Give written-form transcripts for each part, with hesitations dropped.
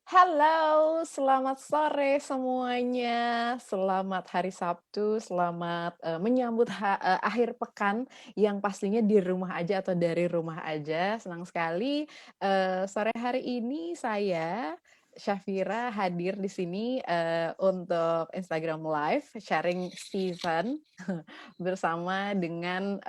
Halo, selamat sore semuanya. Selamat hari Sabtu, selamat, menyambut akhir pekan yang pastinya di rumah aja atau dari rumah aja. Senang sekali, sore hari ini saya, Syafira, hadir di sini, untuk Instagram Live sharing season bersama dengan,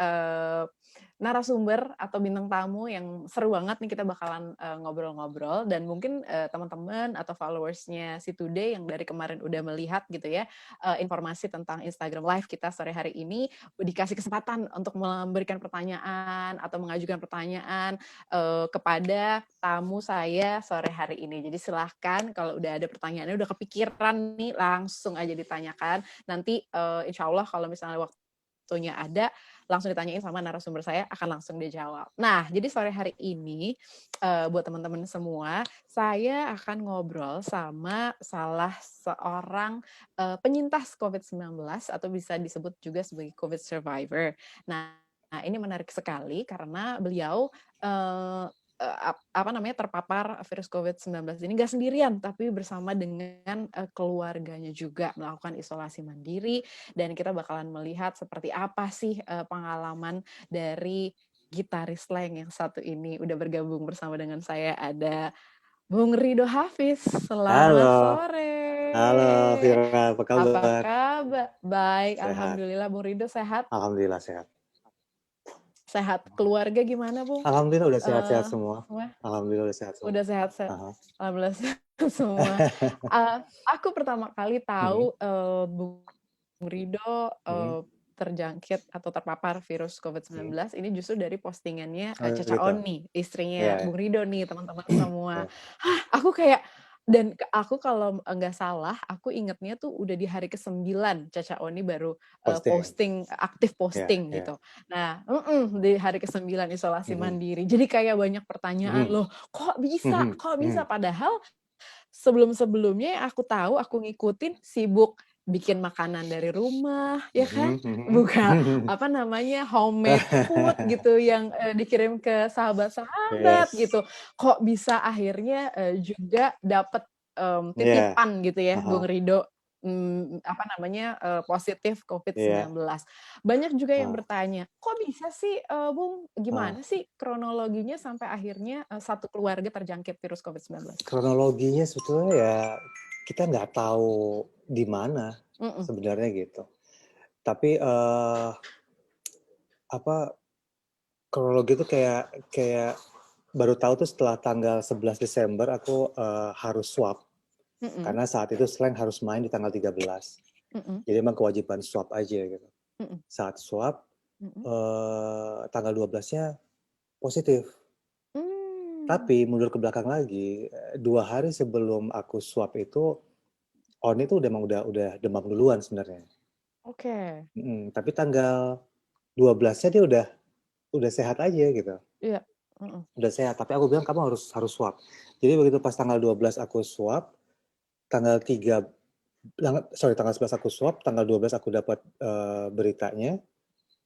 narasumber atau bintang tamu yang seru banget nih kita bakalan, ngobrol-ngobrol dan mungkin, teman-teman atau followersnya Si Today yang dari kemarin udah melihat gitu ya, informasi tentang Instagram Live kita sore hari ini, dikasih kesempatan untuk memberikan pertanyaan atau mengajukan pertanyaan, kepada tamu saya sore hari ini. Jadi silahkan kalau udah ada pertanyaannya, udah kepikiran nih, langsung aja ditanyakan. Nanti, insya Allah kalau misalnya waktunya ada, langsung ditanyain sama narasumber saya, akan langsung dijawab. Nah, jadi sore hari ini, buat teman-teman semua, saya akan ngobrol sama salah seorang, penyintas COVID-19 atau bisa disebut juga sebagai COVID survivor. Nah, ini menarik sekali karena beliau, eee eee, apa namanya, terpapar virus COVID-19 ini nggak sendirian, tapi bersama dengan, keluarganya juga melakukan isolasi mandiri dan kita bakalan melihat seperti apa sih, pengalaman dari gitaris Slank yang satu ini. Udah bergabung bersama dengan saya ada Bung Rido Hafiz. Selamat Halo, halo sore. Vira, apa Apa kabar? kabar? Baik, Sehat, alhamdulillah. Bung Rido sehat? alhamdulillah sehat. Sehat. Keluarga gimana, Bung? Alhamdulillah udah sehat-sehat Eee, semua. semua? Alhamdulillah udah sehat semua. Udah sehat Aha. alhamdulillah sehat semua. Aku pertama kali Mhm, tahu, Bung Rido, mhm, terjangkit atau terpapar virus mhm. COVID-19 ini justru dari postingannya, Oh Caca gitu, Oni, istrinya ya, Bung Rido nih, teman-teman semua. ya. Hah, aku kayak dan aku kalau, nggak salah, aku ingetnya tuh udah di hari ke-9 Caca Oni baru, Posting, posting, aktif ya, posting ya. gitu. Nah di hari ke-9 isolasi Mhm, mandiri. Jadi kayak banyak pertanyaan, mhm, "Loh kok bisa mhm, kok bisa?" mhm. Padahal sebelum-sebelumnya yang aku tahu, aku ngikutin sibuk bikin makanan dari rumah, ya kan? Mhm, Buka, mhm. apa namanya, homemade food gitu yang, dikirim ke sahabat-sahabat Yes, gitu. Kok bisa akhirnya, juga dapet, ya, titipan gitu ya, Bung aha, Rido, apa namanya, positif ya, COVID-19. Banyak juga yang ah, bertanya, "Kok bisa sih, Bung? ah. Gimana sih kronologinya sampai akhirnya, satu keluarga terjangkit virus COVID-19?" Kronologinya sebetulnya ya kita nggak tahu di mana Mhm. sebenarnya gitu. Tapi apa kronologi itu kayak kayak baru tahu tuh setelah tanggal 11 Desember aku, harus swab, Mhm, karena saat itu Slank harus main di tanggal 13. mhm, Jadi emang kewajiban swab aja gitu. mhm, Saat swab, mhm. tanggal 12-nya positif. Mmm, Tapi mundur ke belakang lagi, 2 hari sebelum aku swab itu, Oni tuh emang udah demam duluan sebenarnya. oke. Tapi tanggal 12-nya dia udah sehat aja gitu. Iya, heeh, Udah sehat, tapi aku bilang kamu harus swab. Jadi begitu pas tanggal 12 aku swab, tanggal 3 tanggal 11 aku swab, tanggal 12 aku dapat beritanya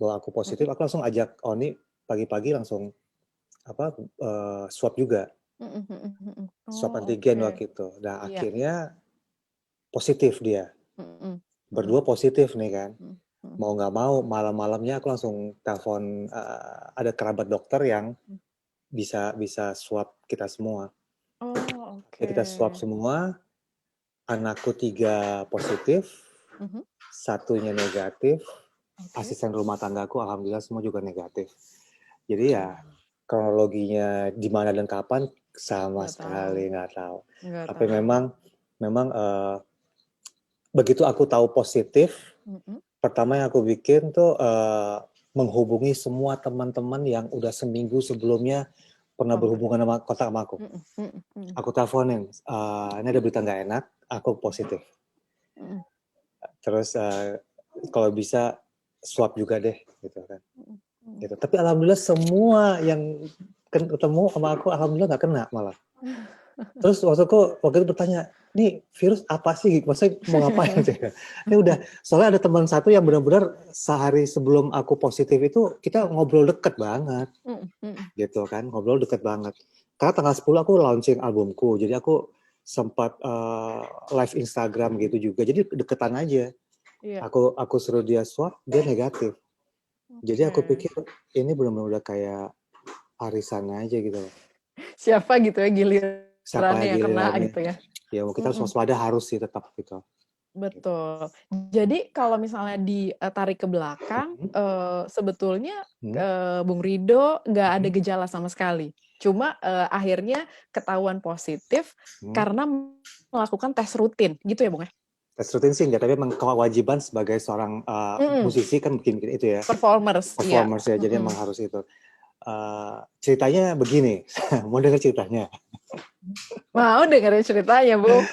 bahwa aku mhm, positif, aku langsung ajak Oni pagi-pagi langsung swab juga, mhm mhm mhm. swab Oh, antigen oke. waktu itu. Nah Iya, akhirnya positif dia, mhm, mhm, berdua positif nih kan. mhm, mhm, Mau nggak mau malam-malamnya aku langsung telepon ada kerabat dokter yang mmm. bisa bisa swab kita semua. Oh, Ya oke. kita swab semua, anakku 3 positif, Mhm, satunya negatif, oke. asisten rumah tanggaku alhamdulillah semua juga negatif. Jadi ya Oh, kronologinya di mana dan kapan sama nggak tahu sekali nggak tahu. nggak Tapi tahu. memang memang begitu aku tahu positif, Mhm, pertama yang aku bikin tuh menghubungi semua teman-teman yang udah seminggu sebelumnya pernah kontak. berhubungan sama kontak sama aku. Mhm mhm mhm, Aku teleponin, ini ada berita nggak enak, aku positif. mhm, Terus kalau bisa swab juga deh gitu kan. mhm, mhm. Gitu. Tapi alhamdulillah semua yang ketemu sama aku alhamdulillah nggak kena malah. Terus waktu itu bertanya, nih virus apa sih? Maksudnya mau ngapain sih? Ini udah soalnya ada teman satu yang benar-benar sehari sebelum aku positif itu kita ngobrol deket banget Mhm mhm, gitu kan, ngobrol deket banget. Karena tanggal 10 aku launching albumku, jadi aku sempat live Instagram gitu juga. Jadi deketan aja. Iya. Aku suruh dia swab, dia negatif. Jadi aku Oke. pikir ini benar-benar udah kayak arisan aja gitu loh. Siapa gitu ya Siapa gilirannya yang kena gilirannya? gitu ya. Ya kita harus Mm-mm. waspada, harus sih tetap gitu. Betul. Jadi kalau misalnya ditarik ke belakang, Hmm. sebetulnya Hmm. Bung Rido nggak ada Hmm. gejala sama sekali. Cuma akhirnya ketahuan positif Hmm. karena melakukan tes rutin, gitu ya Bung ya? Tes rutin sih enggak, tapi memang kewajiban sebagai seorang musisi kan bikin itu ya, Performers, iya. performers ya, jadi emang harus itu. Ceritanya begini, mau dengar ceritanya? Mau dengerin ceritanya, Bung.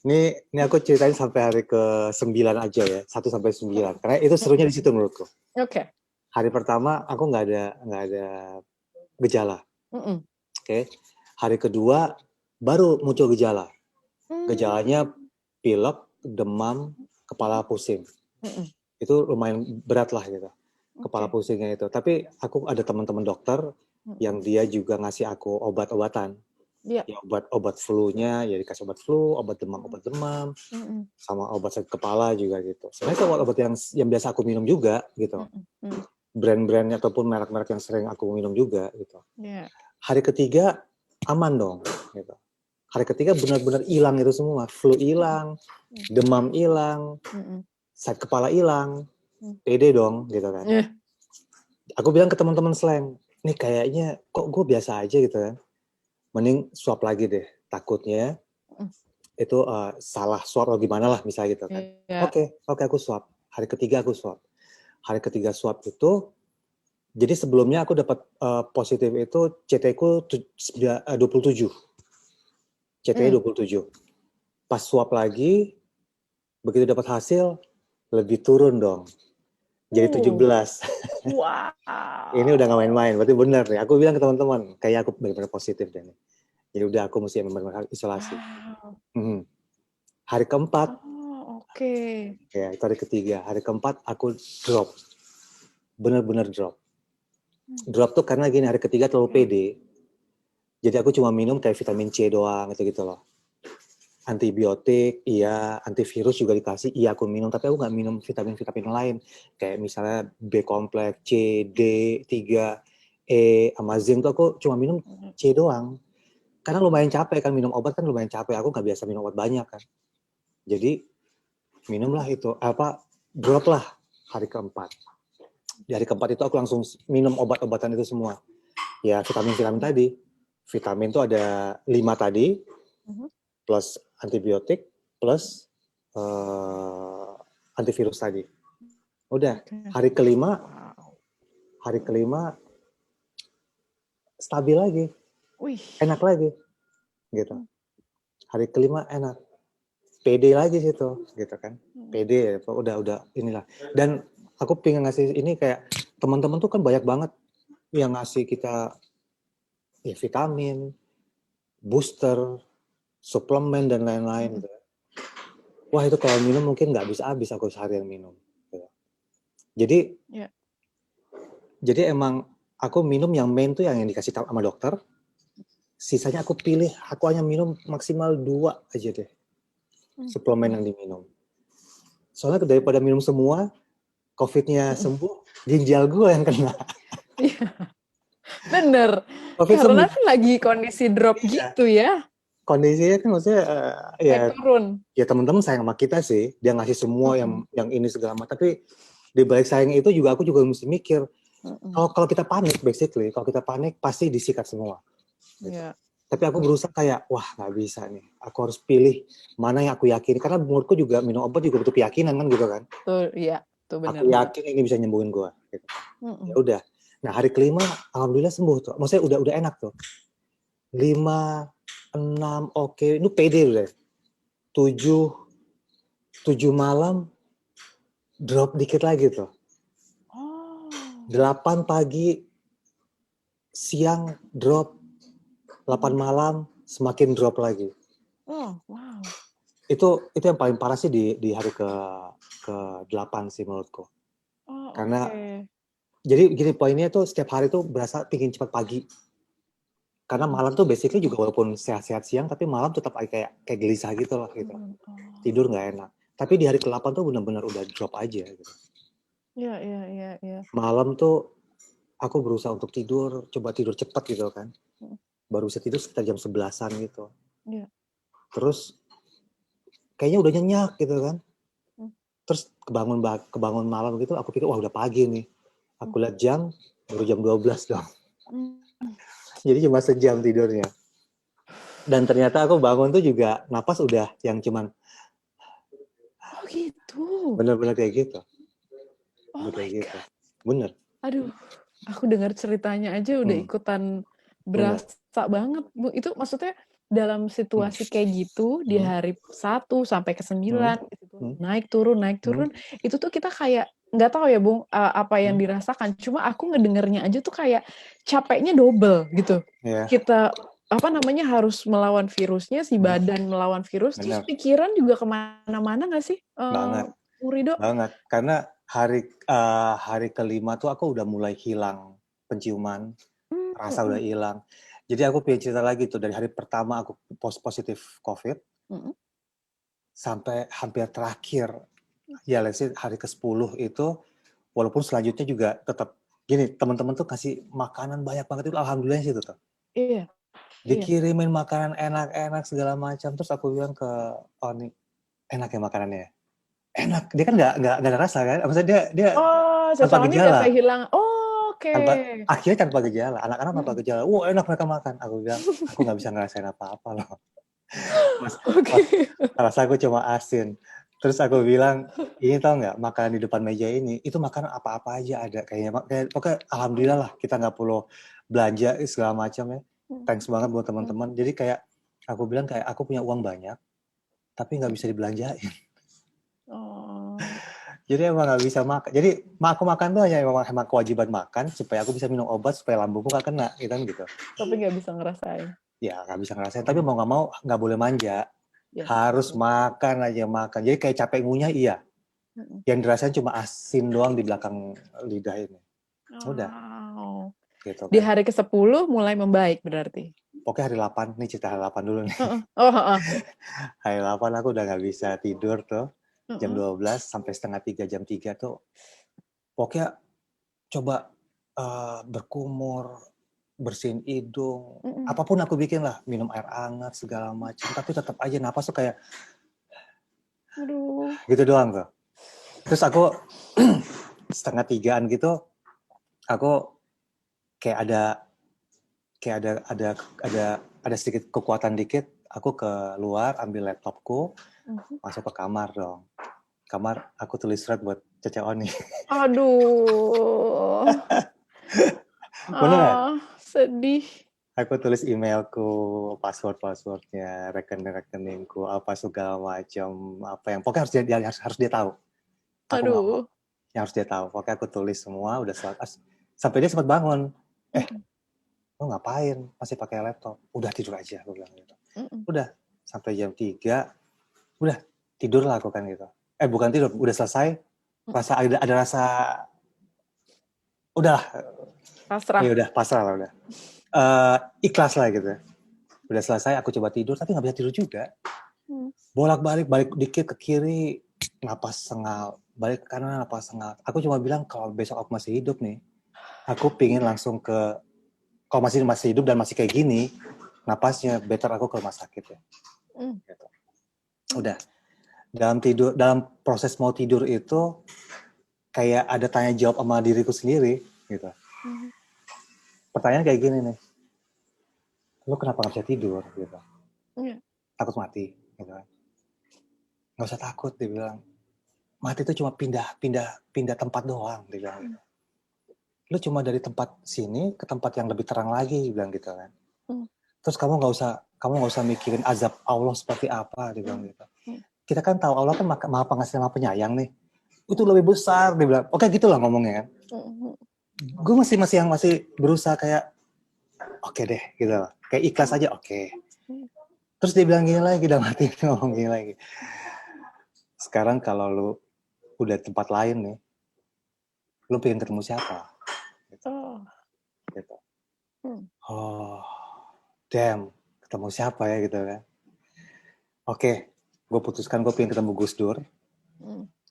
Ini aku ceritain sampai hari ke-9 aja ya, 1 sampai 9. Karena itu serunya di situ menurutku. Oke. Hari pertama aku nggak ada gejala. Mm-mm. Oke. Hari kedua baru muncul gejala. Gejalanya pilek, demam, kepala pusing. Mm-mm. Itu lumayan berat lah gitu. Kepala Oke. pusingnya itu. Tapi aku ada teman-teman dokter yang dia juga ngasih aku obat-obatan. Iya. Ya obat flu-nya, ya dikasih obat flu, obat demam, sama obat sakit kepala juga gitu. Sebenarnya itu obat-obat yang biasa aku minum juga gitu. Brand-brandnya ataupun merek-merek yang sering aku minum juga gitu. Yeah. Hari ketiga aman dong gitu. Hari ketiga benar-benar hilang itu semua. Flu hilang, demam hilang, sakit kepala hilang. Pede dong gitu kan. Yeah. Aku bilang ke teman-teman slang, nih kayaknya kok gue biasa aja gitu kan. Mending swab lagi deh. Takutnya itu salah swab atau gimana lah misalnya gitu kan. Yeah. Oke, aku swab. Hari ketiga aku swab. Hari ketiga swab itu, jadi sebelumnya aku dapat positif itu CT-ku 27. CT-nya 27. Pas swab lagi, begitu dapat hasil, lebih turun dong. Jadi 17. Wow. Ini udah gak main-main, berarti benar nih. Aku bilang ke teman-teman, kayak aku benar-benar positif deh nih. Jadi udah aku mesti benar-benar isolasi. Wow. Hari keempat, oke. ya itu hari ketiga. Hari keempat aku drop. Benar-benar drop. Drop tuh karena gini, hari ketiga terlalu pede. Jadi aku cuma minum kayak vitamin C doang gitu loh. Antibiotik, iya, antivirus juga dikasih, iya aku minum, tapi aku nggak minum vitamin-vitamin lain. Kayak misalnya B kompleks, C, D, 3, E, sama zinc tuh aku cuma minum C doang. Karena lumayan capek kan, minum obat kan lumayan capek, aku nggak biasa minum obat banyak kan. Jadi minumlah itu, drop lah hari keempat. Di hari keempat itu aku langsung minum obat-obatan itu semua. Ya vitamin-vitamin tadi. Vitamin tuh ada 5 tadi, plus antibiotik, plus antivirus tadi. Udah, hari kelima stabil lagi. Enak lagi. Gitu. Hari kelima enak. PD lagi situ, gitu kan. PD ya, udah inilah. Dan aku pengen ngasih ini kayak teman-teman tuh kan banyak banget yang ngasih kita ya vitamin, booster, suplemen dan lain-lain. Wah itu kalau minum mungkin nggak bisa habis aku seharian minum. Jadi emang aku minum yang main tuh yang dikasih sama dokter. Sisanya aku pilih, aku hanya minum maksimal 2 aja deh suplemen yang diminum. Soalnya daripada minum semua, COVID-nya sembuh, ginjal gue yang kena. Bener. COVID Karena sembuh. kan lagi kondisi drop gitu ya. Kondisinya kan maksudnya ya turun. Ya teman-teman sayang sama kita sih, dia ngasih semua yang ini segala macam. Tapi di balik sayang itu juga aku juga mesti mikir. Kalau kita panik, basically, kalau kita panik pasti disikat semua. Gitu. Yeah. Tapi aku berusaha kayak, wah nggak bisa nih. Aku harus pilih mana yang aku yakin. Karena menurutku juga minum obat juga butuh keyakinan kan gitu kan. Tuh, iya, tuh benar. Aku yakin ini bisa nyembuhin gue. Gitu. Ya udah. Nah hari kelima, alhamdulillah sembuh tuh. Maksudnya udah enak tuh. 5, 6, oke. Ini pede udah. 7 malam, drop dikit lagi tuh. 8 pagi, siang drop, 8 malam semakin drop lagi. Oh, wow. Itu yang paling parah sih di hari ke-8 sih menurutku. Karena jadi gini poinnya tuh setiap hari tuh berasa pingin cepat pagi. Karena malam tuh basically juga walaupun sehat-sehat siang, tapi malam tetap kayak gelisah gitu loh gitu. Tidur nggak enak. Tapi di hari ke-8 tuh benar-benar udah drop aja gitu. Iya, iya, iya. Malam tuh aku berusaha untuk tidur, coba tidur cepat gitu kan. Baru bisa tidur sekitar jam 11-an gitu. Iya. Terus kayaknya udah nyenyak gitu kan. Terus kebangun malam gitu, aku pikir wah udah pagi nih. Aku lihat jam, baru jam 12 dong. Jadi cuma sejam tidurnya. Dan ternyata aku bangun tuh juga napas udah yang cuman Oh gitu. bener-bener kayak gitu. Oh my Kayak gitu. God. Bener. Aduh, aku dengar ceritanya aja udah ikutan berasa banget. Itu maksudnya dalam situasi kayak gitu di hari 1 sampai ke 9 naik turun, itu tuh kita kayak nggak tahu ya Bung apa yang dirasakan. Cuma aku ngedengernya aja tuh kayak capeknya double gitu. Yeah. Kita apa namanya harus melawan virusnya, si badan melawan virus, terus pikiran juga kemana-mana nggak sih? Banget. Rido? Banget. Karena hari ke-5 tuh aku udah mulai hilang penciuman, rasa udah hilang. Jadi aku pengen cerita lagi tuh dari hari pertama aku positif COVID sampai hampir terakhir. Ya let's say hari ke-10 itu walaupun selanjutnya juga tetap gini, teman-teman tuh kasih makanan banyak banget itu alhamdulillah sih tuh. Iya. Dikirimin makanan enak-enak segala macam. Terus aku bilang ke Oni, enak ya makanannya? Enak. Dia kan nggak ada rasa kan? Maksudnya dia tanpa Setelah ini udah gejala. kehilangan. Akhirnya tanpa gejala. Anak-anak tanpa gejala. Wah enak mereka makan. Aku bilang, aku nggak bisa ngerasain apa-apa loh. Rasa aku cuma asin. Terus aku bilang, ini tau nggak, makanan di depan meja ini, itu makanan apa-apa aja ada. Pokoknya alhamdulillah lah, kita nggak perlu belanja segala macam ya. Thanks banget buat teman-teman. Jadi kayak, aku bilang kayak, aku punya uang banyak, tapi nggak bisa dibelanjain. Jadi emang nggak bisa makan. Jadi aku makan tuh hanya emang kewajiban makan, supaya aku bisa minum obat, supaya lambungku nggak kena, gitu. Tapi nggak bisa ngerasain. Ya nggak bisa ngerasain, tapi mau nggak mau nggak boleh manja. Ya, harus makan aja makan. Jadi kayak capek ngunyah iya. Yang dirasain cuma asin doang di belakang lidah ini. Udah. Gitu kan. Di hari ke-10 mulai membaik berarti. Pokoknya hari 8, nih cerita hari 8 dulu nih. Hari 8 aku udah nggak bisa tidur tuh. Jam 12 sampai setengah 3, jam 3 tuh. Pokoknya coba berkumur, bersihin hidung. Apapun aku bikin lah. Minum air hangat segala macam. Tapi tetap aja napas tuh kayak aduh. Gitu doang tuh. Terus aku setengah 3-an gitu, aku kayak ada sedikit kekuatan dikit, aku keluar ambil laptopku, masuk ke kamar dong. Kamar aku tulis surat buat Cece Oni. Aduh. Beneran? Sedih. Aku tulis emailku, passwordnya, rekeningku, apa segala macam, apa yang pokoknya harus dia tahu. Aku nggak mau. Yang harus dia tahu. Pokoknya aku tulis semua, udah selesai. Sampai dia sempat bangun. Lo ngapain? Masih pakai laptop? Udah tidur aja, aku bilang gitu. Udah sampai jam 3, udah tidur lah aku kan gitu. Bukan tidur, udah selesai. Ada rasa, udahlah. Pasrah. Ya udah pasrah lah udah. Ikhlas lah gitu. Udah selesai, aku coba tidur, tapi nggak bisa tidur juga. Bolak-balik, balik dikit ke kiri, napas sengal. Balik ke kanan, napas sengal. Aku cuma bilang kalau besok aku masih hidup nih, aku pingin langsung ke, kalau masih hidup dan masih kayak gini, napasnya better aku ke rumah sakit ya. Gitu. Udah. Dalam proses mau tidur itu kayak ada tanya jawab sama diriku sendiri gitu. Pertanyaan kayak gini nih. Lu kenapa gak bisa tidur gitu? Takut mati gitu kan. Gak usah takut, dia bilang. Mati itu cuma pindah tempat doang, dia bilang gitu. Lu cuma dari tempat sini ke tempat yang lebih terang lagi, dia bilang gitu kan. Terus kamu nggak usah mikirin azab Allah seperti apa, dia bilang gitu. Kita kan tahu Allah kan maha pengasih, maha penyayang nih. Itu lebih besar, dia bilang. Oke gitulah ngomongnya kan. Gue masih berusaha kayak oke deh gitu, kayak ikhlas aja oke. Terus dia bilang gini lagi, dalam hati ngomong gini lagi. Sekarang kalau lu udah tempat lain nih, lu pengen ketemu siapa? Gitu. Oh, damn, ketemu siapa ya gitu kan. Oke, gue putuskan gue pengen ketemu Gus Dur.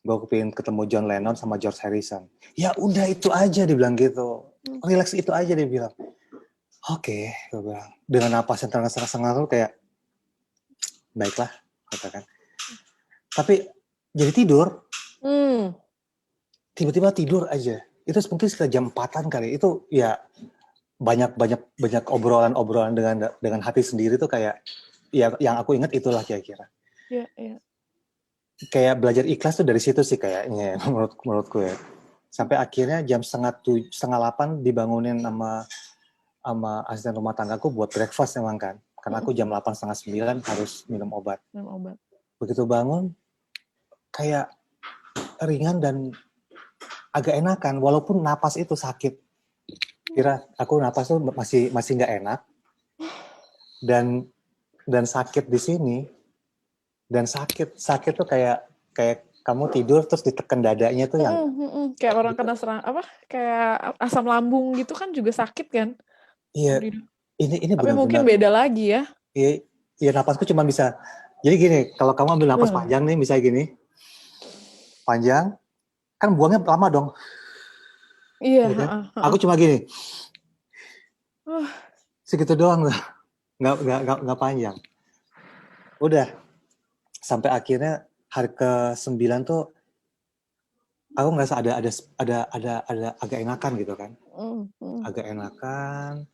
Gue pengen ketemu John Lennon sama George Harrison. Ya udah itu aja dia bilang gitu. Relax itu aja dia bilang. Oke, gue bilang. Dengan napas yang terengah-engah tuh kayak, baiklah, katakan. Tapi jadi tidur. Tiba-tiba tidur aja. Itu mungkin sekitar jam 4-an kali. Itu ya banyak obrolan-obrolan dengan hati sendiri tuh kayak, ya yang aku ingat itulah kira-kira. Iya, iya. Kayak belajar ikhlas tuh dari situ sih kayaknya menurutku ya. Sampai akhirnya jam 7:30 dibangunin sama asisten rumah tanggaku buat breakfast emang kan. Karena aku jam 8:30 harus minum obat. Begitu bangun, kayak ringan dan agak enakan, walaupun napas itu sakit. Kira aku napas tuh masih nggak enak. Dan sakit di sini. Dan sakit tuh kayak kamu tidur terus ditekan dadanya tuh yang kayak orang kena kayak asam lambung gitu kan juga sakit kan? Iya, ini tapi benar-benar. Mungkin beda lagi ya. Iya, napasku cuma bisa. Jadi gini, kalau kamu ambil napas panjang nih, misalnya gini, panjang, kan buangnya lama dong. Iya. Ya kan? Aku cuma gini, segitu doang lah, nggak panjang. Udah, sampai akhirnya hari ke-9 tuh aku ngerasa ada agak enakan gitu kan. Agak enakan,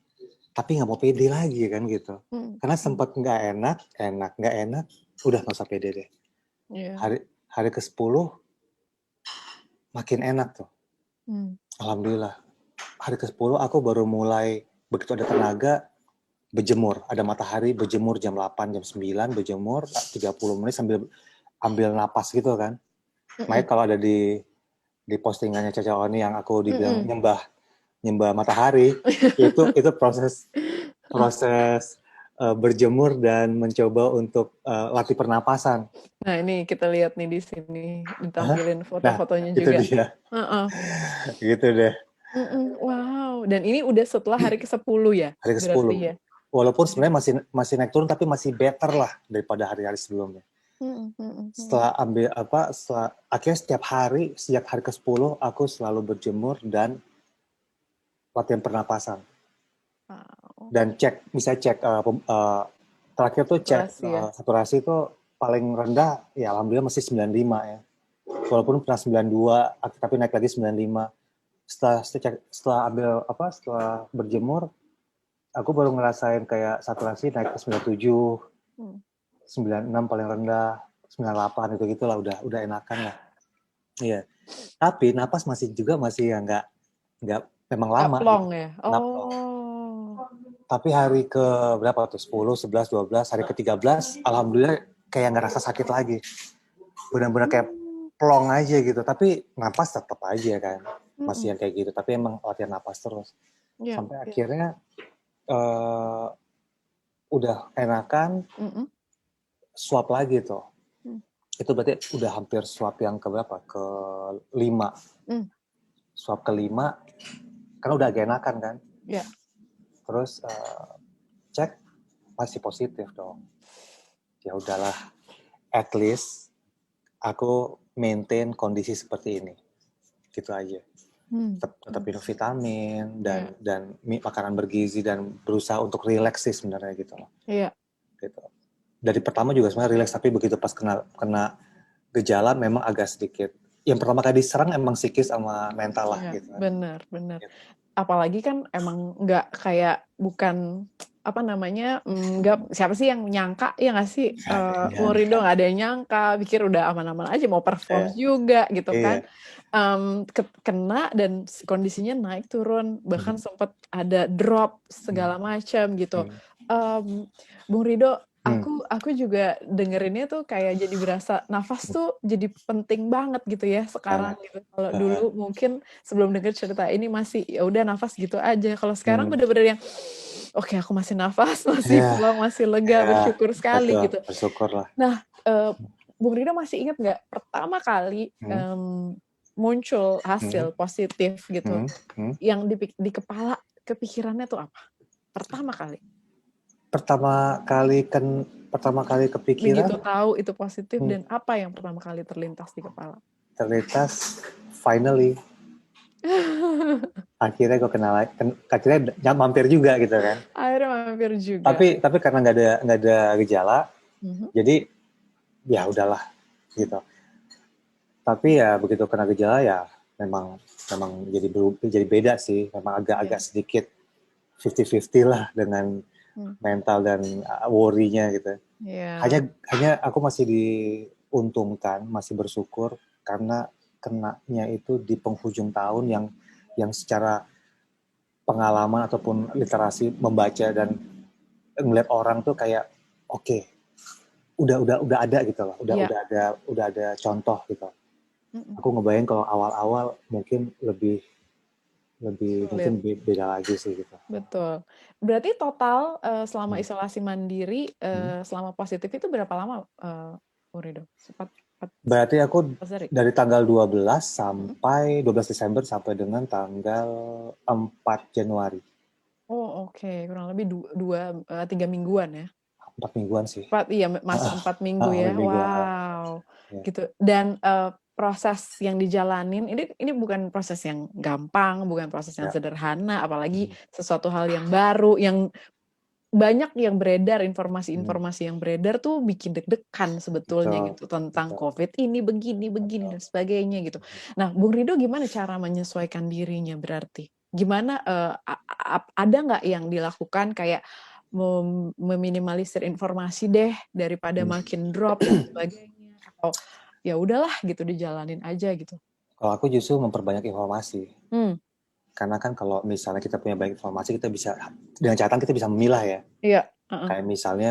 tapi nggak mau pede lagi kan gitu. Karena sempat nggak enak, udah nggak usah pede deh. Hari ke-10 makin enak tuh. Alhamdulillah. Hari ke-10 aku baru mulai, begitu ada tenaga, berjemur. Ada matahari, berjemur jam 8, jam 9, berjemur 30 menit sambil ambil napas gitu kan. Makanya kalau ada di postingannya Caca Oni yang aku dibilang nyembah matahari, itu proses berjemur dan mencoba untuk latih pernapasan. Nah ini kita lihat nih di sini ditampilin foto-fotonya itu juga. Dia. Gitu deh. Wow, dan ini udah setelah hari ke-10 ya? Hari ke-10. Ya? Walaupun sebenarnya masih naik turun, tapi masih better lah daripada hari-hari sebelumnya. Setelah akhirnya setiap hari, sejak hari ke-10 aku selalu berjemur dan latihan pernapasan. Dan terakhir tuh saturasi itu paling rendah, ya alhamdulillah masih 95 ya. Walaupun pernah 92, tapi naik lagi 95. Setelah berjemur, aku baru ngerasain kayak saturasi naik ke 97, 96 paling rendah, 98 itu gitulah, udah enakan lah. Iya. Tapi napas masih yang nggak memang lama. Plong gitu. Ya. Tapi hari ke berapa tuh? 10, 11, 12, hari ke-13 alhamdulillah kayak nggak rasa sakit lagi. Benar-benar kayak plong aja gitu. Tapi napas tetap aja kan. Masih yang kayak gitu, tapi emang latihan napas terus. Sampai akhirnya udah enakan, swab lagi tuh. Itu berarti udah hampir swab yang ke berapa? Ke-5. Swab ke-5, kan udah agak enakan kan? Iya. Terus cek, masih positif dong. Ya udahlah, at least aku maintain kondisi seperti ini. Gitu aja. Tetap minum vitamin dan makanan bergizi dan berusaha untuk relax sih sebenarnya gitu loh. Iya. Gitu. Dari pertama juga sebenarnya relax, tapi begitu pas kena gejala memang agak sedikit. Yang pertama kali diserang emang psikis sama mental lah gitu. Benar. Gitu. Apalagi kan emang nggak kayak bukan nggak, siapa sih yang nyangka ya nggak sih, Bung Rido nggak ada yang nyangka, pikir udah aman-aman aja mau perform juga gitu kan. Kena dan kondisinya naik turun, bahkan sempat ada drop segala macam gitu. Bung Rido, aku juga dengerinnya tuh kayak jadi berasa nafas tuh jadi penting banget gitu ya sekarang gitu. Kalau dulu mungkin sebelum denger cerita ini masih ya udah nafas gitu aja. Kalau sekarang bener-bener yang oke, aku masih nafas, masih plong, masih lega, bersyukur sekali gitu. Bersyukur lah. Nah, Bung Rido masih ingat nggak pertama kali muncul hasil positif gitu, yang di kepala kepikirannya tuh apa? Pertama kali. pertama kali Begitu kepikiran, tahu itu positif hmm, dan apa yang pertama kali terlintas di kepala? terlintas finally akhirnya gue kenal, akhirnya mampir juga gitu kan. Akhirnya mampir juga. Tapi karena nggak ada gejala, Mhm. jadi ya udahlah gitu. Tapi ya begitu kena gejala ya memang memang jadi beda sih, memang agak-agak Iya. sedikit 50-50 lah dengan Hmm. mental dan worry-nya gitu. Iya. Hanya aku masih diuntungkan, masih bersyukur karena kenanya itu di penghujung tahun yang secara pengalaman ataupun literasi membaca dan ngeliat orang tuh kayak oke, okay, udah ada gitu loh, Iya. udah ada contoh gitu. Mm-mm. Aku ngebayang kalau awal-awal mungkin lebih lebih Sulit. mungkin beda lagi sih gitu. Betul. Berarti total selama Hmm. isolasi mandiri, Hmm. selama positif itu berapa lama, Bung Rido? 4 Berarti aku hari? dari tanggal 12 Mm-mm. sampai 12 Desember sampai dengan tanggal 4 Januari. Oh, oke. Kurang lebih 3 mingguan ya? 4 mingguan sih. Iya, masuk 4 minggu 4 ya. mingguan. Wow. Ya. Gitu. Dan proses yang dijalanin ini bukan proses yang gampang, bukan proses yang Ya. sederhana, apalagi sesuatu hal yang baru yang banyak yang beredar, informasi-informasi yang beredar tuh bikin deg-degan sebetulnya Betul. gitu tentang Betul. COVID ini begini dan sebagainya gitu. Nah, Bung Rido gimana cara menyesuaikan dirinya berarti? Gimana ada nggak yang dilakukan kayak meminimalisir informasi deh daripada makin drop dan sebagainya, atau ya udahlah gitu dijalanin aja gitu? Kalau aku justru memperbanyak informasi. Hmm. Karena kan kalau misalnya kita punya banyak informasi, kita bisa dengan catatan kita bisa memilah ya. Iya. Kayak misalnya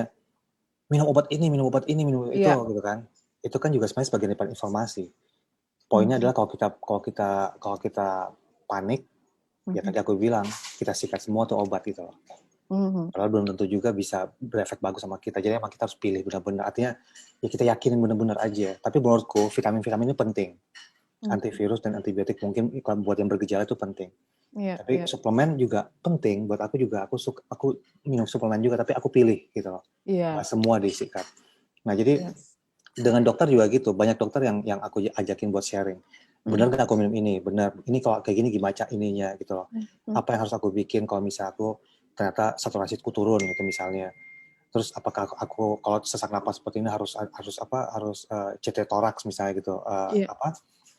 minum obat ini, minum obat ini, minum itu Iya. gitu kan. Itu kan juga sebenarnya sebagian dari informasi. Poinnya Mhm. adalah kalau kita panik, ya Mhm. tadi aku bilang kita sikat semua tuh obat gitu loh. Mhm. Padahal belum tentu juga bisa berefek bagus sama kita. Jadi emang kita harus pilih benar-benar. Artinya ya kita yakinin benar-benar aja. Tapi menurutku vitamin-vitamin ini penting. Mhm. Antivirus dan antibiotik mungkin buat yang bergejala itu penting. Iya. Tapi Iya. suplemen juga penting buat aku juga. Aku minum suplemen juga, tapi aku pilih gitu loh. Iya. Nggak semua disikat. Nah jadi Yes. dengan dokter juga gitu. Banyak dokter yang aku ajakin buat sharing. Benar nggak aku minum ini? Benar. Ini kalau kayak gini gimana ininya gitu loh. Mhm. Apa yang harus aku bikin kalau misalnya aku ternyata saturasiku turun gitu misalnya. Terus apakah aku kalau sesak napas seperti ini harus CT toraks misalnya gitu. Iya.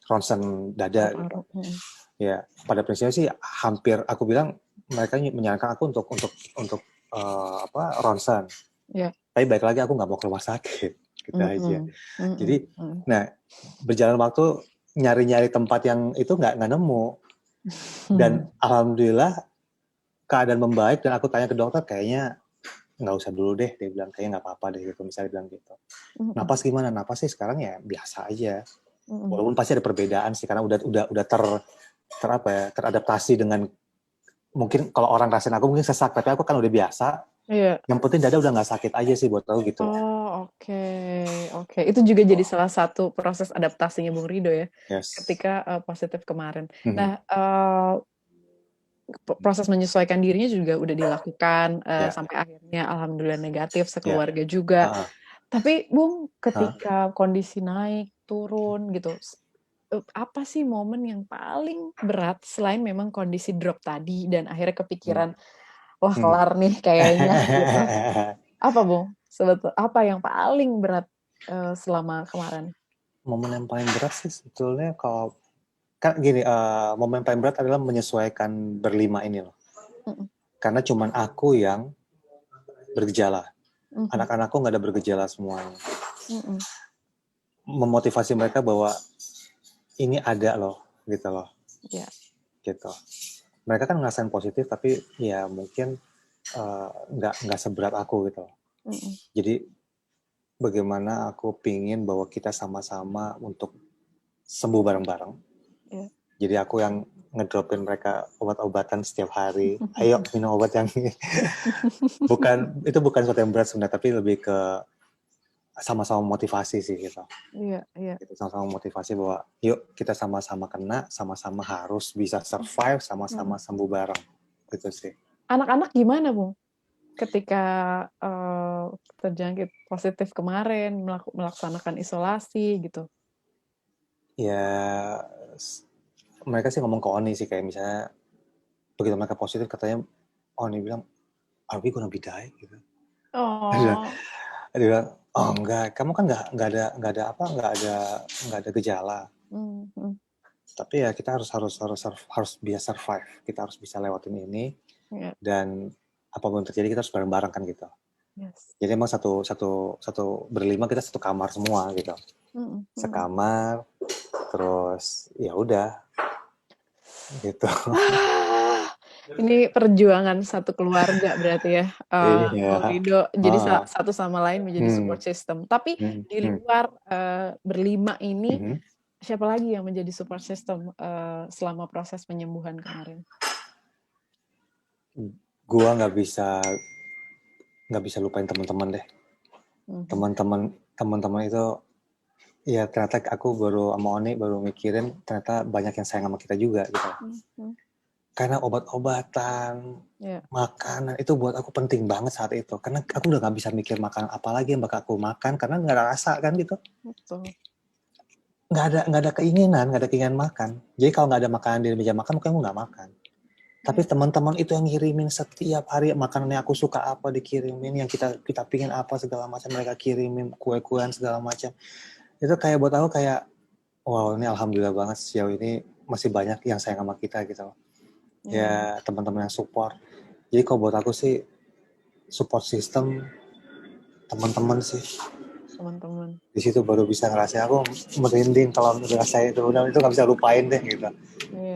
Ronsen dada gitu. Paru-paru. Mhm. Ya, pada prinsipnya sih hampir aku bilang mereka menyarankan aku untuk ronsen. Iya. Tapi baik lagi aku nggak mau ke rumah sakit, gitu aja. Mhm. Jadi, Mhm. Mhm. nah berjalan waktu nyari-nyari tempat yang itu nggak nemu dan alhamdulillah keadaan membaik dan aku tanya ke dokter kayaknya nggak usah dulu deh, dia bilang kayaknya nggak apa-apa deh gitu misalnya bilang gitu. Mhm. Napas gimana? Napas sih sekarang ya biasa aja. Mhm. Walaupun pasti ada perbedaan sih karena udah teradaptasi dengan mungkin kalau orang rasain aku mungkin sesak tapi aku kan udah biasa. Iya. Yang penting dada udah nggak sakit aja sih buat aku gitu. Oh, oke. Oke. Itu juga jadi salah satu proses adaptasinya Bung Rido ya, Yes. ketika positif kemarin. Nah, proses menyesuaikan dirinya juga udah dilakukan Ya, sampai akhirnya alhamdulillah negatif ya. sekeluarga juga. Uh, Tapi Bung, uh. ketika kondisi naik turun gitu, apa sih momen yang paling berat selain memang kondisi drop tadi dan akhirnya Hmm. kepikiran, wah kelar nih kayaknya gitu. Apa Bung? Apa yang paling berat selama kemarin? Momen yang paling berat sih sebetulnya kalau kan gini, momen paling berat adalah menyesuaikan berlima ini loh. Mhm. Karena cuman aku yang bergejala. Mhm. Anak-anakku nggak ada bergejala semuanya. Mhm. Memotivasi mereka bahwa ini ada loh, gitu loh. Ya. Gitu. Mereka kan ngerasain positif tapi ya mungkin nggak seberat aku gitu loh. Mhm. Jadi bagaimana aku pingin bahwa kita sama-sama untuk sembuh bareng-bareng. Ya. Jadi aku yang ngedropin mereka obat-obatan setiap hari. Ayo minum obat yang bukan sesuatu yang berat sebenarnya, tapi lebih ke sama-sama motivasi sih gitu. Iya, iya. Gitu, sama-sama motivasi bahwa yuk kita sama-sama kena, sama-sama harus bisa survive, sama-sama sembuh bareng. Gitu sih. Anak-anak gimana, Bung? ketika terjangkit positif kemarin melaksanakan isolasi gitu? Ya mereka sih ngomong ke Oni sih, kayak misalnya begitu mereka positif katanya Oni bilang, "Are we gonna be die?" gitu. Oh. Dia bilang, "Oh enggak, kamu kan nggak ada gejala. Tapi ya kita harus bisa survive. Kita harus bisa lewatin ini, Yeah. dan apapun terjadi kita harus bareng-bareng kan gitu." Yes. Jadi emang satu berlima kita satu kamar semua gitu. Sekamar, terus ya udah gitu. Ini perjuangan satu keluarga berarti ya, Bung Iya. Rido. Jadi satu sama lain menjadi support system. Tapi di luar berlima ini, siapa lagi yang menjadi support system selama proses penyembuhan kemarin? Gua nggak bisa lupain teman-teman deh. Teman-teman itu, ya ternyata aku baru sama Oni baru mikirin ternyata banyak yang sayang sama kita juga gitu. Karena obat-obatan, makanan itu buat aku penting banget saat itu. Karena aku udah nggak bisa mikir makanan apa lagi yang bakal aku makan karena nggak ada rasa kan gitu. Betul. Nggak ada keinginan makan. Jadi kalau nggak ada makanan di meja makan, mungkin aku nggak makan. Tapi teman-teman itu yang ngirimin setiap hari makanan yang aku suka apa dikirimin, yang kita pingin apa segala macam mereka kirimin, kue-kuean segala macam. Itu kayak buat aku kayak, wow, ini alhamdulillah banget sejauh ini masih banyak yang sayang sama kita gitu. Ya teman-teman yang support. Jadi kalau buat aku sih support system teman-teman sih. Teman-teman. Di situ baru bisa ngerasain, aku merinding kalau ngerasain itu nggak bisa lupain deh gitu.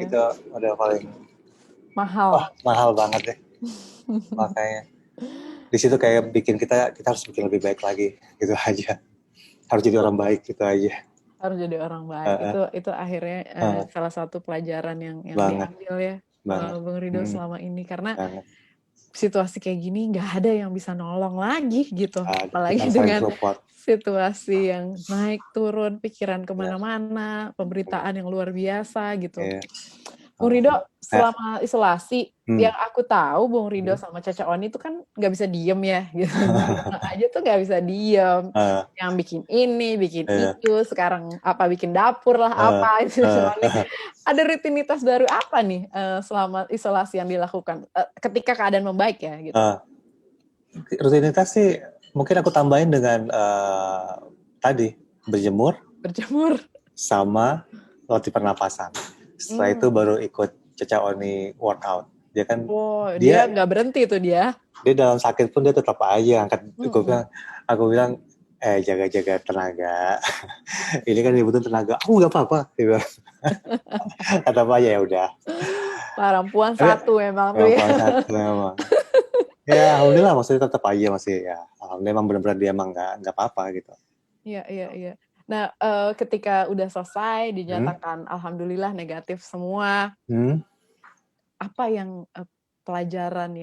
Itu udah paling mahal banget deh. Makanya di situ kayak bikin kita harus bikin lebih baik lagi gitu aja. Harus jadi orang baik gitu aja. Harus jadi orang baik. Itu akhirnya salah satu pelajaran yang diambil ya Bung Rido selama ini, karena situasi kayak gini nggak ada yang bisa nolong lagi gitu. Apalagi dengan situasi yang naik turun, pikiran kemana-mana, pemberitaan yang luar biasa gitu. Bung Rido selama isolasi, yang aku tahu Bung Rido sama Caca Oni itu kan nggak bisa diem ya, gitu. Di rumah aja tuh nggak bisa diem. Yang bikin ini, bikin itu, sekarang apa bikin dapur lah, apa itu. Ada rutinitas baru apa nih selama isolasi yang dilakukan ketika keadaan membaik ya, gitu. Rutinitas sih mungkin aku tambahin dengan tadi berjemur sama latih pernapasan. Setelah itu baru ikut Caca Oni workout. Dia kan dia nggak berhenti tuh dia. Dia dalam sakit pun dia tetap aja angkat. Aku bilang jaga-jaga tenaga. Ini kan dibutuhin tenaga. Aku nggak apa-apa. Kata apa aja ya udah. Perempuan satu memang tuh ya. Perempuan satu memang. Ya alhamdulillah, maksudnya tetap aja masih ya. Alhamdulillah emang benar-benar dia emang nggak apa-apa gitu. Iya. Nah, ketika udah selesai dinyatakan alhamdulillah negatif semua, apa yang pelajaran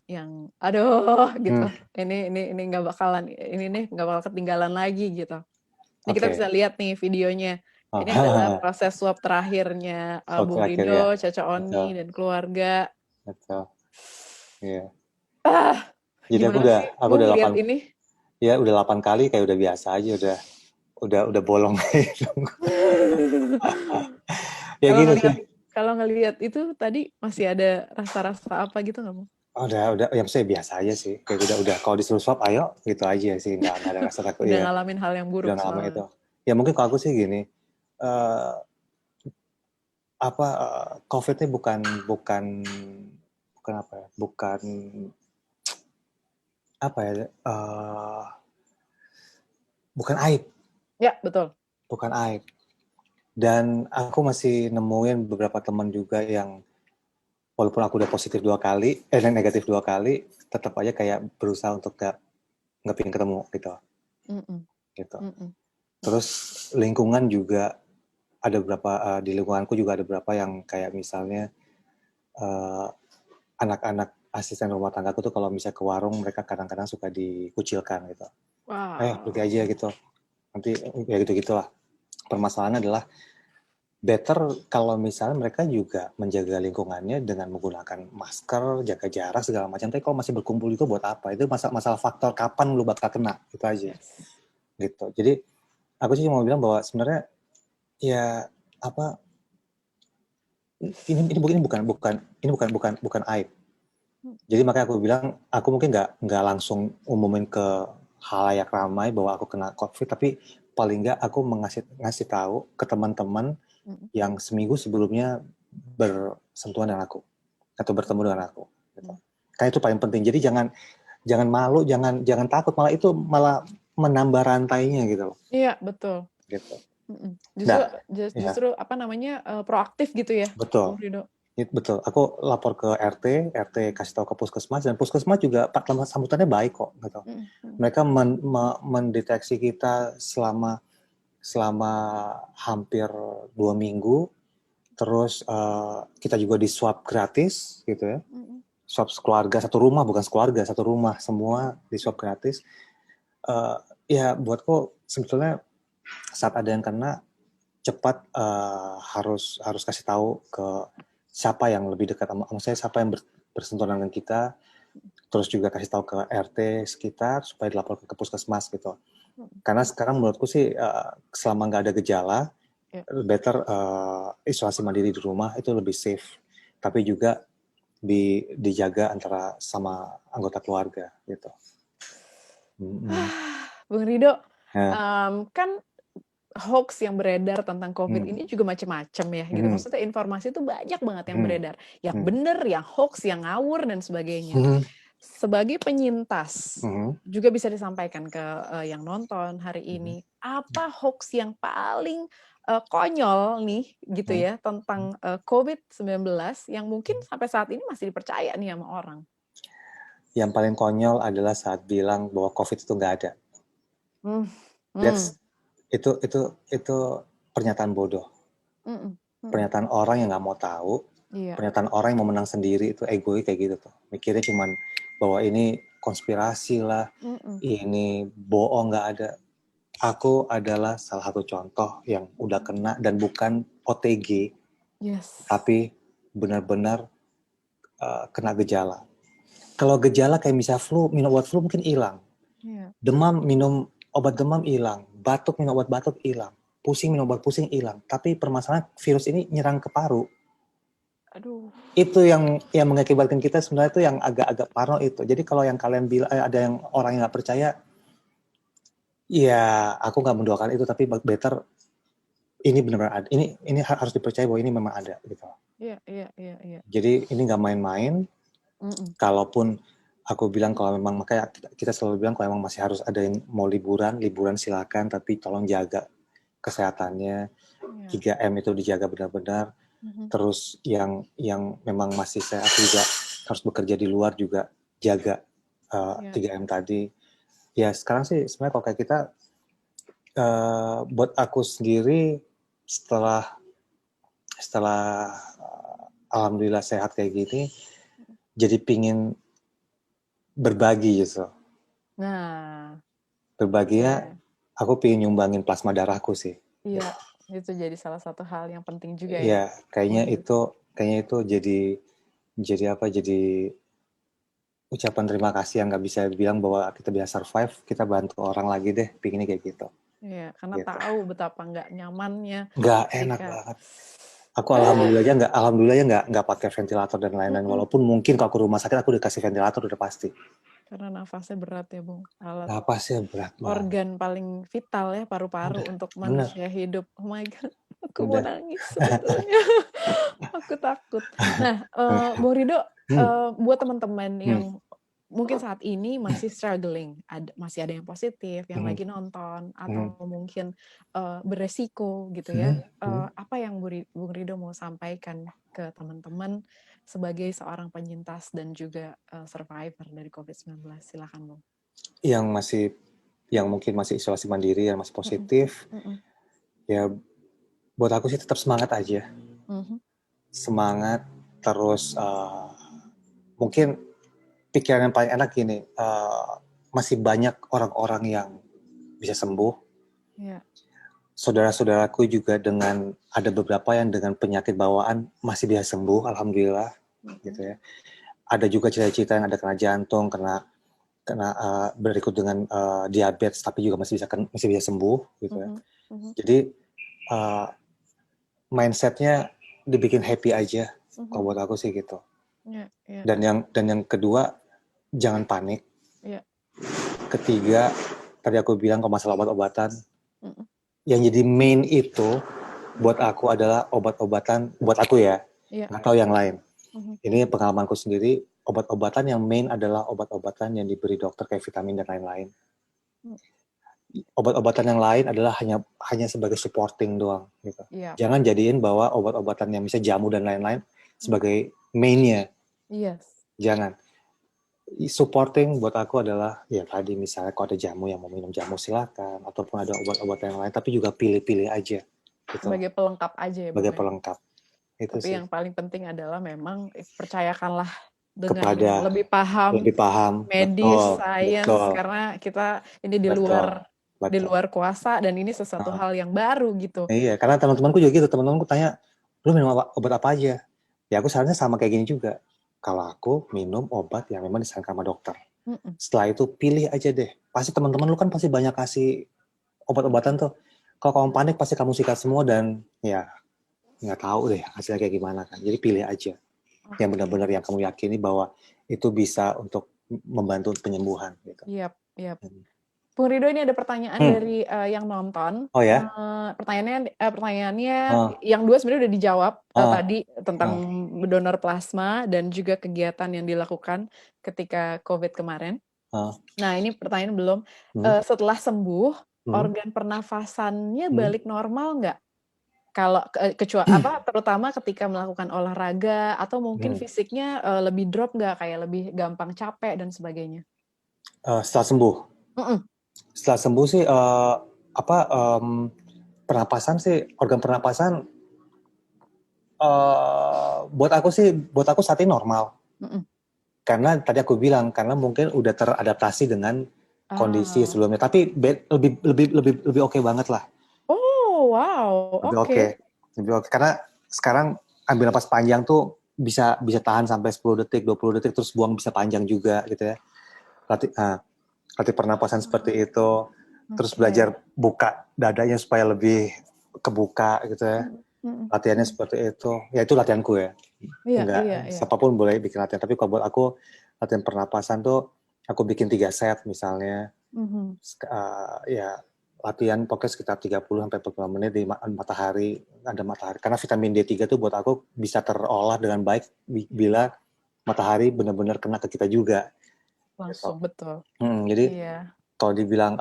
yang aduh gitu, ini nggak bakalan nggak bakal ketinggalan lagi gitu. Ini kita bisa lihat nih videonya. Ini adalah proses swab terakhirnya Bung Rido, Caca Oni dan keluarga. Betul. Iya. Jadi Gimana aku udah 8 ini? Ya udah 8 kali kayak udah biasa aja, udah bolong gitu. Ya gitu sih. Kalau ngelihat itu tadi masih ada rasa-rasa apa gitu nggak, Bu? Udah ya maksudnya biasa aja sih. Kayak udah kalau disuruh swab ayo gitu aja sih, nggak ada rasa takut. Udah ngalamin hal yang buruk udah ngalamin itu. Ya mungkin kalau aku sih gini, COVID ini bukan bukan aib. Ya, betul. Bukan aib. Dan aku masih nemuin beberapa teman juga yang walaupun aku udah positif 2 kali, negatif 2 kali, tetap aja kayak berusaha untuk nggak pengen ketemu gitu. Gitu. Terus lingkungan juga ada beberapa di lingkunganku juga ada beberapa yang kayak misalnya anak-anak asisten rumah tanggaku tuh kalau misalnya ke warung mereka kadang-kadang suka dikucilkan gitu. Pergi aja gitu. Nanti ya gitu-gitulah. Permasalahannya adalah better kalau misalnya mereka juga menjaga lingkungannya dengan menggunakan masker, jaga jarak segala macam. Tapi kalau masih berkumpul itu buat apa? Itu masalah faktor kapan lu bakal kena, itu aja. Yes. Gitu. Jadi aku sih mau bilang bahwa sebenarnya ya apa ini bukan aib. Jadi makanya aku bilang aku mungkin nggak langsung umumin ke halayak ramai bahwa aku kena COVID, tapi paling nggak aku ngasih tahu ke teman-teman yang seminggu sebelumnya bersentuhan dengan aku atau bertemu dengan aku. Gitu. Karena itu paling penting. Jadi jangan malu, jangan takut, malah itu malah menambah rantainya gitu loh. Iya, betul. Gitu. Justru Nah, ya, justru apa namanya proaktif gitu ya, Bung betul. Rido. Betul. Aku lapor ke RT kasih tahu ke puskesmas, dan puskesmas juga sambutannya baik kok. Gitu. Mereka mendeteksi kita selama hampir 2 minggu. Terus kita juga di swab gratis gitu ya. Swab keluarga, satu rumah, bukan sekeluarga, satu rumah semua di swab gratis. Ya buatku sebetulnya saat ada yang kena cepat harus kasih tahu ke siapa yang lebih dekat sama saya, siapa yang bersentuhan dengan kita, terus juga kasih tahu ke RT sekitar supaya dilaporkan ke puskesmas gitu. Karena sekarang menurutku sih selama nggak ada gejala, better isolasi mandiri di rumah itu lebih safe. Tapi juga dijaga antara sama anggota keluarga gitu. Bung Rido, Ya. kan hoax yang beredar tentang COVID ini juga macam-macam ya, gitu. Maksudnya informasi itu banyak banget yang beredar, yang benar, yang hoax, yang ngawur dan sebagainya. Sebagai penyintas, juga bisa disampaikan ke yang nonton hari ini, apa hoax yang paling konyol nih, gitu ya, tentang COVID-19 yang mungkin sampai saat ini masih dipercaya nih sama orang? Yang paling konyol adalah saat bilang bahwa COVID itu nggak ada. Itu pernyataan bodoh. Pernyataan orang yang nggak mau tahu, pernyataan orang yang mau menang sendiri, itu egois kayak gitu tuh. Mikirnya cuman bahwa ini konspirasi lah, ini bohong, nggak ada. Aku adalah salah satu contoh yang udah kena dan bukan OTG, tapi benar-benar kena gejala. Kalau gejala kayak misalnya flu, minum obat flu mungkin hilang. Demam, minum obat demam hilang. Batuk, minum obat batuk hilang. Pusing, minum obat pusing hilang. Tapi permasalahan virus ini nyerang ke paru. Aduh. Itu yang mengakibatkan kita sebenarnya itu yang agak-agak parno itu. Jadi kalau yang kalian bilang ada yang orang yang nggak percaya, ya aku nggak mendoakan itu, tapi better ini benar-benar ada. Ini harus dipercaya bahwa ini memang ada gitu. Iya. Jadi ini nggak main-main. Kalaupun aku bilang kalau memang, makanya kita selalu bilang kalau memang masih harus ada yang mau liburan silakan, tapi tolong jaga kesehatannya. 3M itu dijaga benar-benar. Terus yang memang masih sehat juga harus bekerja di luar juga jaga 3M tadi. Ya sekarang sih sebenarnya kalau kayak kita, buat aku sendiri setelah alhamdulillah sehat kayak gini, jadi pingin berbagi gitu. Nah, berbaginya aku pingin nyumbangin plasma darahku sih. Iya, itu jadi salah satu hal yang penting juga ya. Iya, kayaknya itu jadi ucapan terima kasih yang nggak bisa bilang bahwa kita bisa survive, kita bantu orang lagi deh, pinginnya kayak gitu. Iya, karena Gitu. tahu betapa nggak nyamannya. Nggak enak banget. Aku alhamdulillah nggak pakai ventilator dan lain-lain. Walaupun mungkin kalau ke rumah sakit aku dikasih ventilator udah pasti. Karena nafasnya berat ya, Bung. Nafasnya berat banget. Organ paling vital ya, paru-paru untuk manusia hidup. Oh my God, aku mau nangis sebetulnya. Aku takut. Nah, Bung Rido, buat teman-teman yang mungkin saat ini masih struggling, masih ada yang positif, yang lagi nonton, atau mungkin beresiko gitu ya. Apa yang Bung Rido mau sampaikan ke teman-teman sebagai seorang penyintas dan juga survivor dari COVID-19? Silakan, Bung. Yang mungkin masih isolasi mandiri, yang masih positif, ya buat aku sih tetap semangat aja. Semangat, terus mungkin pikiran yang paling enak gini, masih banyak orang-orang yang bisa sembuh. saudara-saudaraku juga dengan ada beberapa yang dengan penyakit bawaan masih bisa sembuh, alhamdulillah, gitu ya. Ada juga cerita-cerita yang ada kena jantung, kena berikut dengan diabetes, tapi juga masih bisa sembuh, gitu ya. Jadi mindsetnya dibikin happy aja, kalau buat aku sih gitu. Dan yang kedua, jangan panik. Ketiga, tadi aku bilang kalau masalah obat-obatan, yang jadi main itu buat aku adalah obat-obatan, buat aku ya, nggak tahu yang lain. Ini pengalamanku sendiri, obat-obatan yang main adalah obat-obatan yang diberi dokter kayak vitamin dan lain-lain. Obat-obatan yang lain adalah hanya sebagai supporting doang gitu. Jangan jadiin bahwa obat-obatan yang bisa jamu dan lain-lain sebagai mainnya. Jangan. Supporting buat aku adalah ya tadi misalnya kalau ada jamu yang mau minum jamu silakan, ataupun ada obat-obatan yang lain, tapi juga pilih-pilih aja gitu. Sebagai pelengkap aja ya. Sebagai pelengkap. Itu tapi sih. Yang paling penting adalah memang percayakanlah dengan kepada yang lebih paham medis, sains, karena kita ini di luar kuasa dan ini sesuatu hal yang baru gitu. Iya, karena teman-temanku juga gitu. Teman-temanku tanya, lu minum obat apa aja? Ya aku sarannya sama kayak gini juga. Kalau aku minum obat yang memang disarankan sama dokter. Setelah itu pilih aja deh. Pasti teman-teman lu kan pasti banyak kasih obat-obatan tuh. Kalau kamu panik pasti kamu sikat semua dan ya nggak tahu deh hasilnya kayak gimana kan. Jadi pilih aja yang benar-benar yang kamu yakini bahwa itu bisa untuk membantu penyembuhan. Gitu. Yap. Bung Rido, ini ada pertanyaan dari yang nonton. Oh ya? Pertanyaannya yang dua sebenarnya udah dijawab tadi tentang donor plasma dan juga kegiatan yang dilakukan ketika COVID kemarin. Nah, ini pertanyaan belum. Setelah sembuh, organ pernafasannya balik normal nggak? Kalau terutama ketika melakukan olahraga atau mungkin fisiknya lebih drop nggak, kayak lebih gampang capek dan sebagainya? Setelah sembuh. Setelah sembuh sih pernapasan sih, organ pernapasan buat aku saat ini normal. Karena tadi aku bilang karena mungkin udah teradaptasi dengan kondisi sebelumnya, tapi lebih oke banget lah. Oh wow, oke. Lebih oke karena sekarang ambil napas panjang tuh bisa tahan sampai 10 detik, 20 detik terus buang bisa panjang juga gitu ya. Latih pernapasan seperti itu, terus belajar buka dadanya supaya lebih kebuka gitu ya. Latihannya seperti itu. Ya itu latihanku ya. Siapapun boleh bikin latihan, tapi kalau buat aku latihan pernapasan tuh aku bikin 3 set misalnya. Ya latihan pokoknya sekitar 30 sampai 45 menit di matahari, ada matahari. Karena vitamin D3 tuh buat aku bisa terolah dengan baik bila matahari benar-benar kena ke kita juga. Langsung, betul. Jadi kalau dibilang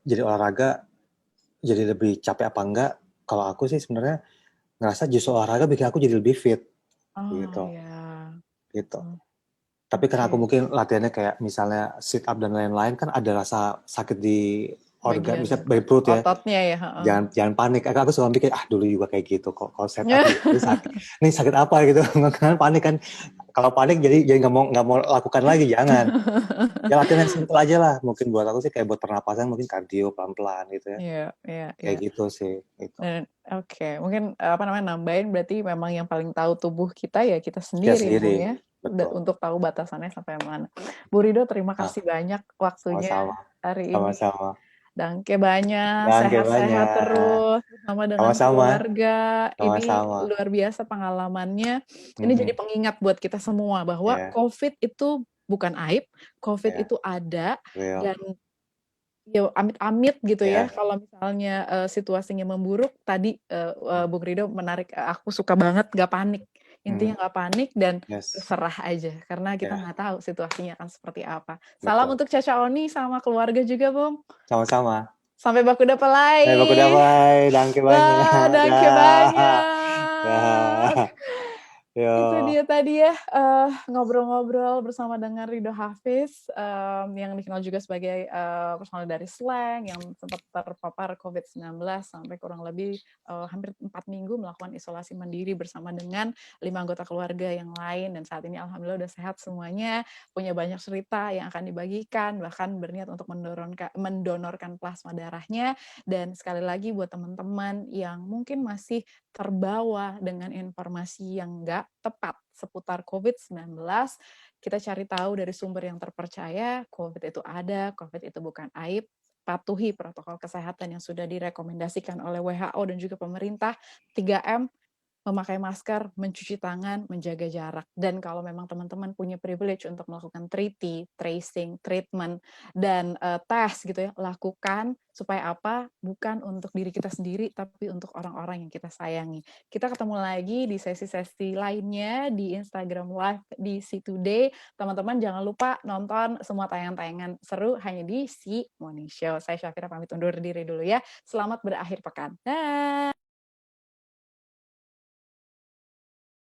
jadi olahraga jadi lebih capek apa enggak, kalau aku sih sebenarnya ngerasa justru olahraga bikin aku jadi lebih fit gitu. Tapi karena aku mungkin latihannya kayak misalnya sit up dan lain-lain, kan ada rasa sakit di organ, bisa bagian perut ya. Ototnya ya. Jangan panik. Aku suka mikir, dulu juga kayak gitu kok. Kalau set up ini sakit apa gitu. Kan panik kan. Kalau panik jadi nggak mau lakukan lagi, jangan. Ya latihan yang simple aja lah. Mungkin buat aku sih kayak buat pernapasan mungkin kardio pelan-pelan gitu ya. Kayak gitu sih. Gitu. Mungkin nambahin berarti memang yang paling tahu tubuh kita ya kita sendiri. Bung, ya. Untuk tahu batasannya sampai mana. Bu Rido, terima kasih banyak waktunya hari ini. Sama-sama. Danke banyak, sehat-sehat terus bersama dengan keluarga. Ini luar biasa pengalamannya. Ini jadi pengingat buat kita semua bahwa COVID itu bukan aib, COVID itu ada dan ya amit-amit gitu ya. Kalau misalnya situasinya memburuk, tadi Bung Rido menarik, aku suka banget gak panik. Intinya nggak panik dan serah aja karena kita nggak tahu situasinya akan seperti apa. Salam untuk Caca Oni sama keluarga juga, Bung. Sama-sama. Sampai baku dapat lagi. Sampai baku dapat. Danke banyak. Danke banyak. Itu Ya, dia tadi ya, ngobrol-ngobrol bersama dengan Rido Hafiz, yang dikenal juga sebagai, personal dari Slang, yang sempat terpapar COVID-19 sampai kurang lebih, hampir 4 minggu melakukan isolasi mandiri bersama dengan 5 anggota keluarga yang lain, dan saat ini alhamdulillah udah sehat semuanya, punya banyak cerita yang akan dibagikan, bahkan berniat untuk mendonorkan plasma darahnya. Dan sekali lagi buat teman-teman yang mungkin masih terbawa dengan informasi yang nggak tepat seputar COVID-19, kita cari tahu dari sumber yang terpercaya, COVID itu ada, COVID itu bukan aib, patuhi protokol kesehatan yang sudah direkomendasikan oleh WHO dan juga pemerintah, 3M, memakai masker, mencuci tangan, menjaga jarak. Dan kalau memang teman-teman punya privilege untuk melakukan tracing, treatment, dan tes gitu ya, lakukan supaya apa? Bukan untuk diri kita sendiri, tapi untuk orang-orang yang kita sayangi. Kita ketemu lagi di sesi-sesi lainnya di Instagram Live di Si Today. Teman-teman jangan lupa nonton semua tayangan-tayangan seru hanya di Si Morning Show. Saya Syafira pamit undur diri dulu ya. Selamat berakhir pekan. Dah.